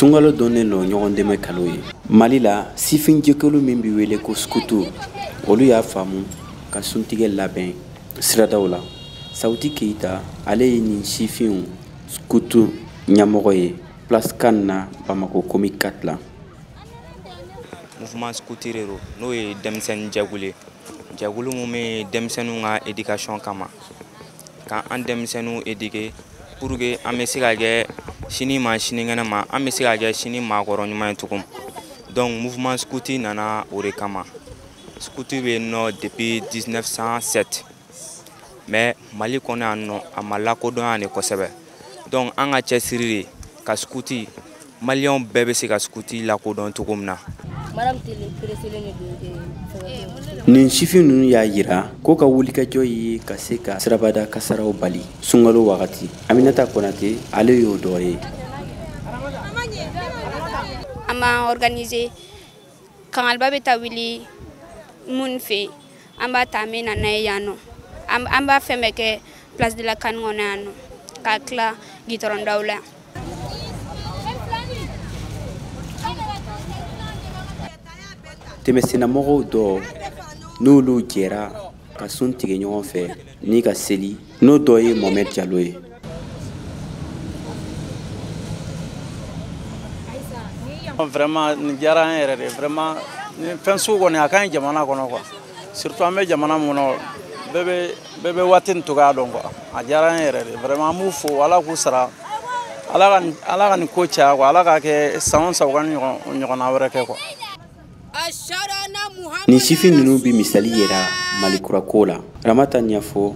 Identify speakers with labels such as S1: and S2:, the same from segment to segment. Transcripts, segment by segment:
S1: Sungalo donnen no ɲɔgɔn dɛmɛ kalo ye. Mali la sifin jɛkulu min bi wele ko skutu olu y'a faamu ka suntigɛ labɛn siradaw la. Sauti Keita ale ye nin sifinw skutu ɲɛmɔgɔ ye place 4 na Bamako Komi 4 la.
S2: Mouvement Scoutirero n'o ye denmisɛnnin jɛkulu ye. Jɛkulu mun bɛ denmisɛnninw ka éducation kama ka an denmisɛnninw éduquer pour que an bɛ se ka kɛ sini ma sinikɛnɛ ma an bɛ se ka kɛ sini maakɔrɔ ɲuman ye cogo min. Donc mouvement Scouti nana o de kama. Scouti bɛ yen nɔ depuis 1907 mais Mali kɔnɔ yan nɔ a ma lakodɔn yan de kosɛbɛ. Donc an ka cɛsiri de ka Scouti Maliyɛnw bɛɛ bɛ se ka Scouti lakodɔn cogo min na.
S1: Nin sifin ninnu y'a yira ko ka wulikajɔ ye ka se ka sirabada kasaraw bali sunkalo wagati. Aminata Konate ale y'o dɔ ye.
S3: An b'an organiser kangalba bɛ taa wuli mun fɛ an b'a ta an bɛ na n'a ye yan nɔ an b'a fɛn bɛɛ kɛ place de la CAN kɔnɔ yan nɔ ka tila gitɔrɔndaw la.
S1: Tɛmɛsennamɔgɔw dɔ n'olu jɛra ka sun tigɛ ɲɔgɔn fɛ ni ka seli n'o dɔ ye Mohamed Diallo ye.
S4: Vraiment ni diyara an yɛrɛ de vraiment ni fɛn sugu kɔni a ka ɲi jamana kɔnɔ quoi surtout an bɛ jamana mun na bɛɛ bɛ waati nin cogoya dɔn quoi a diyara an yɛrɛ de vraiment an b'u fo Ala k'u sara Ala ka nin ko caya quoi Ala k'a kɛ san o san u ka ɲɔgɔnna wɛrɛ kɛ quoi.
S1: Nin sifin ninnu bi misali yera Malikura ko la. Ramata ɲɛfɔ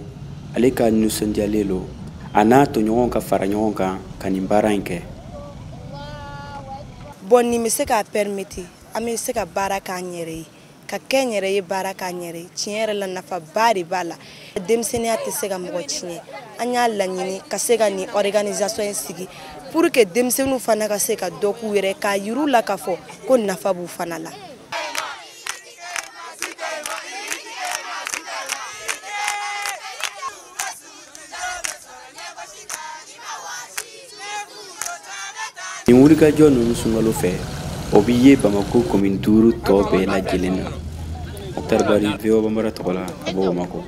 S1: ale ka nisɔndiyalen lo a n'a tɔɲɔgɔnw ka fara ɲɔgɔn kan ka nin baara in kɛ.
S5: Bon nin bɛ se k'a permettre an bɛ se ka baara k'an yɛrɛ ye ka kɛ n yɛrɛ ye baara k'an yɛrɛ ye tiɲɛ yɛrɛ la nafaba de b'a la. Denmisɛnninya tɛ se ka mɔgɔ tiɲɛ an y'a laɲini ka se ka nin organisation in sigi pour que denmisɛnninw fana ka se ka dɔ k'u yɛrɛ k'a yir'u la k'a fɔ ko nafa b'u fana la.
S1: Nin wulikajɔ ninnu sunkalo fɛ o bi ye Bamako commune 5 tɔ bɛɛ lajɛlen na. Mokhtar Bari VOA Bambara tɔgɔ la ka bɔ Bamako.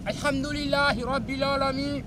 S6: Alhamdulillahi rabbil alamin.